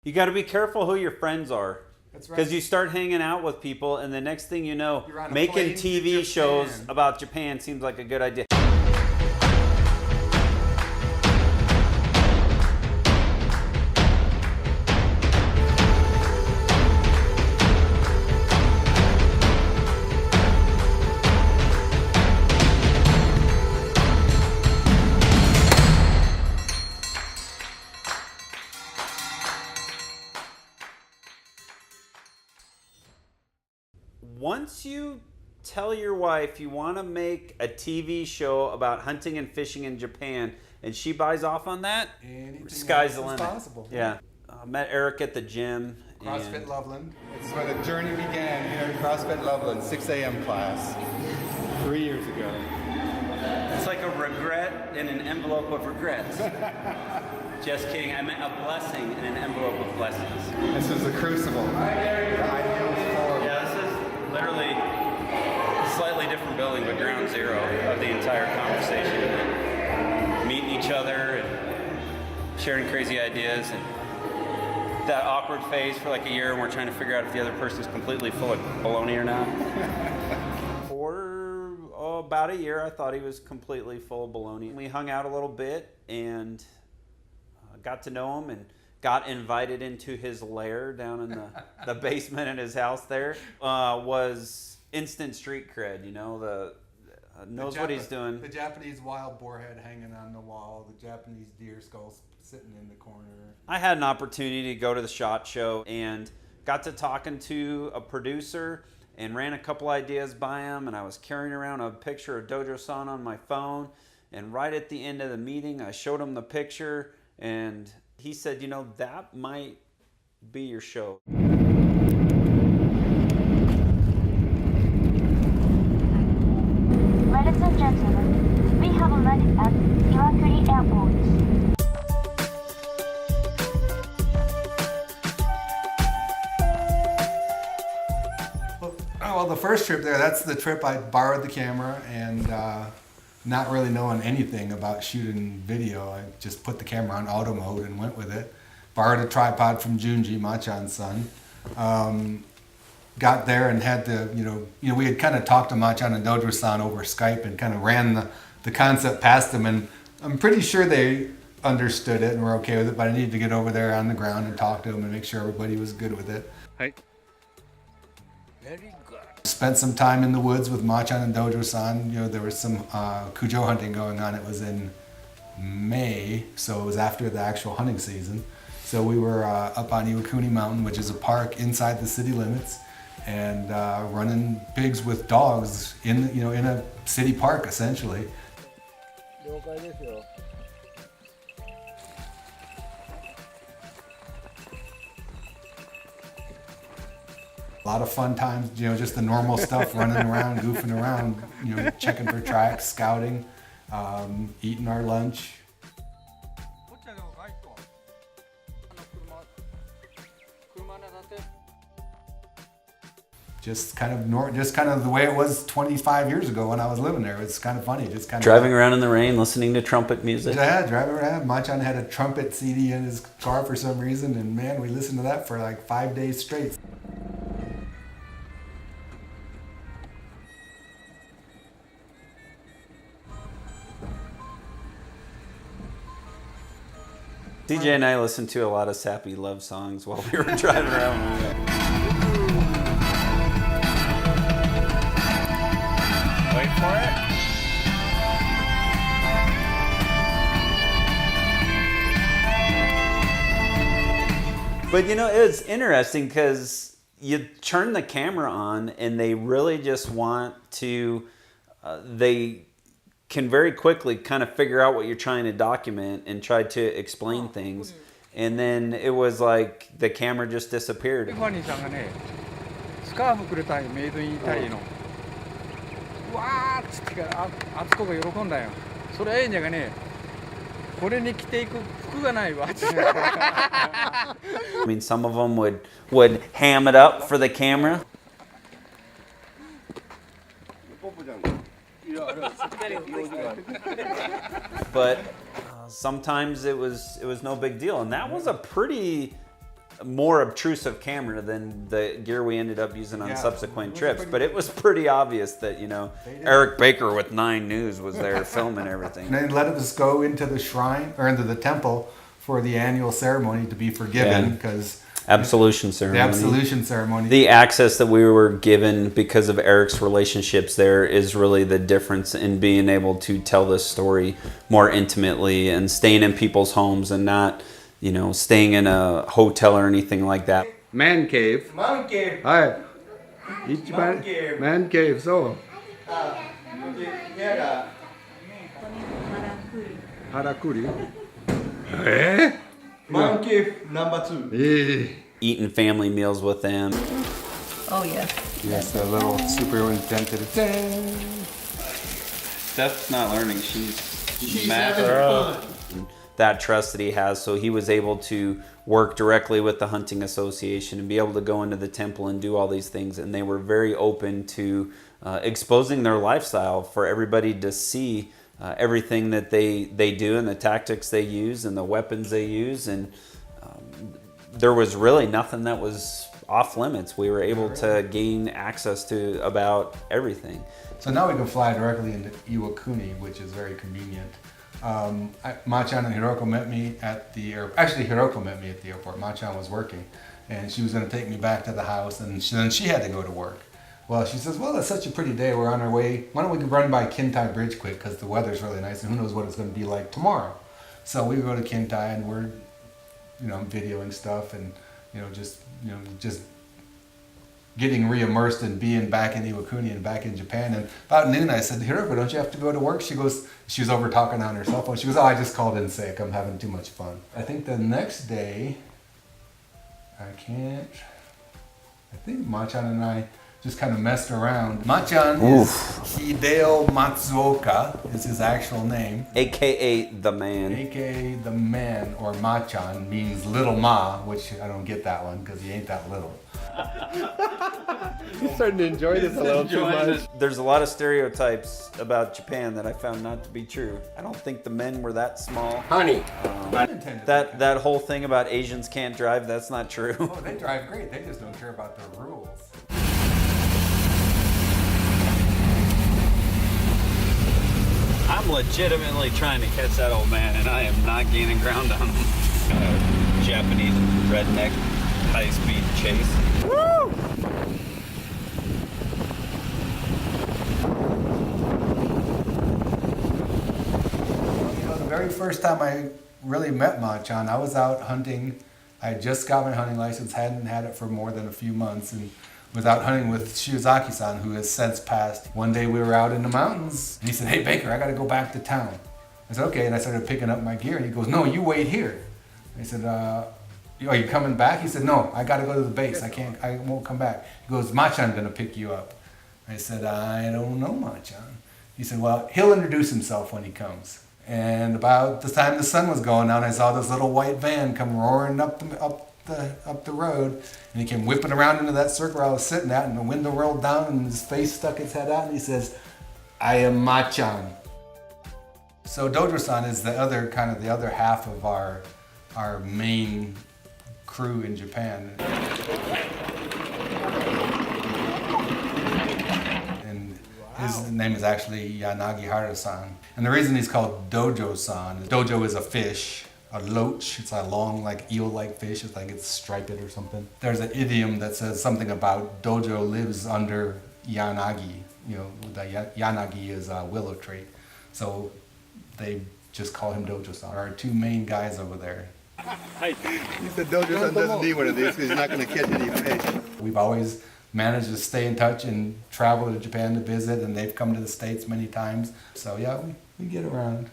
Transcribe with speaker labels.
Speaker 1: You got to be careful who your friends are.
Speaker 2: That's right.
Speaker 1: Because you start hanging out with people, and the next thing you know,
Speaker 2: You're on a
Speaker 1: making
Speaker 2: plane to
Speaker 1: TV shows
Speaker 2: Japan.
Speaker 1: about Japan seems like a good idea. Once you tell your wife you want to make a TV show about hunting and fishing in Japan, and she buys off on that,
Speaker 2: Anything
Speaker 1: sky's the
Speaker 2: else is
Speaker 1: limit.
Speaker 2: possible.
Speaker 1: Yeah. Met Eric at the gym.
Speaker 2: CrossFit
Speaker 1: and
Speaker 2: Loveland. It's where the journey began here at CrossFit Loveland, 6 a.m. class, 3 years ago.
Speaker 1: It's like a regret in an envelope of regrets. Just kidding. I meant a blessing in an envelope of blessings.
Speaker 2: This is the crucible. The ideal form.
Speaker 1: Yeah, this is literally a slightly different building, but ground zero of the entire conversation. And meeting each other and sharing crazy ideas, and that awkward phase for like a year when we're trying to figure out if the other person's completely full of baloney or not. For about a year, I thought he was completely full of baloney. We hung out a little bit and got to know him and got invited into his lair down in the basement in his house there. Was instant street cred, you know, knows what he's doing.
Speaker 2: The Japanese wild boar head hanging on the wall, the Japanese deer skull sitting in the corner.
Speaker 1: I had an opportunity to go to the SHOT Show and got to talking to a producer and ran a couple ideas by him, and I was carrying around a picture of Dojo-san on my phone, and right at the end of the meeting I showed him the picture, and he said, you know, that might be your show.
Speaker 3: Ladies and gentlemen, we have landed at Iwakuni Airport.
Speaker 2: Well, the first trip there, that's the trip I borrowed the camera and not really knowing anything about shooting video. I just put the camera on auto mode and went with it. Borrowed a tripod from Junji, Machan's son. Got there and had to, you know, we had kind of talked to Machan and Dojo-san over Skype and kind of ran the concept past them, and I'm pretty sure they understood it and were okay with it, but I needed to get over there on the ground and talk to them and make sure everybody was good with it.
Speaker 4: Hi. Very good.
Speaker 2: Spent some time in the woods with Machan and Dojo-san. You know, there was some Cujo hunting going on. It was in May, so it was after the actual hunting season. So we were up on Iwakuni Mountain, which is a park inside the city limits, and running pigs with dogs in a city park essentially. A lot of fun times, you know, just the normal stuff, running around, goofing around, you know, checking for tracks, scouting, eating our lunch. Just kind of the way it was 25 years ago when I was living there. It's kind of funny, just kind of
Speaker 1: Driving around in the rain, listening to trumpet music.
Speaker 2: Yeah, driving around. Machan had a trumpet CD in his car for some reason, and man, we listened to that for like 5 days straight.
Speaker 1: DJ and I listened to a lot of sappy love songs while we were driving around. Wait for it. But you know, it's interesting because you turn the camera on and they really just want to, they can very quickly kind of figure out what you're trying to document and try to explain things. And then it was like the camera just disappeared.
Speaker 4: ファニーさんがね、スカーフくれたんよ、メイドインタイの。わーっつってからあつこが喜んだよ。それええんじゃがね、これに着ていく服がないわ。
Speaker 1: I mean, some of them would ham it up for the camera. But sometimes it was no big deal, and that was a pretty more obtrusive camera than the gear we ended up using on
Speaker 2: Yeah,
Speaker 1: subsequent
Speaker 2: it was
Speaker 1: trips.
Speaker 2: pretty-
Speaker 1: But it was pretty obvious that, you know,
Speaker 2: did.
Speaker 1: Eric Baker with 9 News was there filming everything.
Speaker 2: And they let us go into the shrine or into the temple for the annual ceremony to be forgiven
Speaker 1: Yeah.
Speaker 2: because
Speaker 1: Absolution
Speaker 2: the
Speaker 1: ceremony.
Speaker 2: absolution ceremony.
Speaker 1: The access that we were given because of Eric's relationships there is really the difference in being able to tell this story more intimately and staying in people's homes and not, you know, staying in a hotel or anything like that.
Speaker 4: Man cave. はい。一番 Man cave そう。腹くり。
Speaker 5: Man cave number 2.
Speaker 1: Eating family meals with them.
Speaker 3: Oh yeah.
Speaker 2: Yes, the little super indented.
Speaker 1: Steph's not learning. She's
Speaker 5: having fun.
Speaker 1: that trust that he has, so he was able to work directly with the hunting association and be able to go into the temple and do all these things, and they were very open to exposing their lifestyle for everybody to see everything that they do and the tactics they use and the weapons they use, and there was really nothing that was off limits. We were able to gain access to about everything.
Speaker 2: So now we can fly directly into Iwakuni, which is very convenient. Machan and Hiroko met me at the airport. Actually, Hiroko met me at the airport. Machan was working, and she was going to take me back to the house, and then she had to go to work. Well, she says, well, it's such a pretty day. We're on our way. Why don't we run by Kintai Bridge quick, because the weather's really nice, and who knows what it's going to be like tomorrow. So we go to Kintai, and we're, you know, videoing stuff, and, just getting re-immersed in being back in Iwakuni and back in Japan. And about noon, I said, Hiroko, don't you have to go to work? She was over talking on her cell phone. She goes, oh, I just called in sick. I'm having too much fun. I think the next day, I think Machan and I just kind of messed around. Machan is Hideo Matsuoka, is his actual name.
Speaker 1: AKA the man.
Speaker 2: AKA the man, or Machan, means little ma, which I don't get that one because he ain't that little.
Speaker 4: He's starting to enjoy this a little too much.
Speaker 1: There's a lot of stereotypes about Japan that I found not to be true. I don't think the men were that small.
Speaker 5: Honey.
Speaker 1: That whole thing about Asians can't drive, that's not true.
Speaker 2: Oh, they drive great. They just don't care about the rules.
Speaker 1: I'm legitimately trying to catch that old man, and I am not gaining ground on him. Japanese redneck high-speed chase. Woo!
Speaker 2: The very first time I really met Machan, I was out hunting. I had just got my hunting license, hadn't had it for more than a few months, and was out hunting with Shiozaki-san, who has since passed. One day we were out in the mountains, and he said, hey Baker, I gotta go back to town. I said, okay, and I started picking up my gear, and he goes, no, you wait here. I said, are you coming back? He said, no, I gotta go to the base, I won't come back. He goes, Machan's gonna pick you up. I said, I don't know Machan. He said, well, he'll introduce himself when he comes. And about the time the sun was going down, I saw this little white van come roaring up the road, and he came whipping around into that circle I was sitting at, and the window rolled down, and his face stuck his head out, and he says, I am Machan. So Dojo-san is the other half of our main crew in Japan. And his name is actually Yanagihara-san. And the reason he's called Dojo-san, Dojo is a fish, a loach. It's a long, like eel-like fish. It's like it's striped or something. There's an idiom that says something about Dojo lives under Yanagi. The Yanagi is a willow tree. So they just call him Dojo-san. Our two main guys over there.
Speaker 5: He said Dojo-san doesn't need one of these because he's not going to catch any fish.
Speaker 2: We've always managed to stay in touch and travel to Japan to visit, and they've come to the States many times. So yeah, we get around.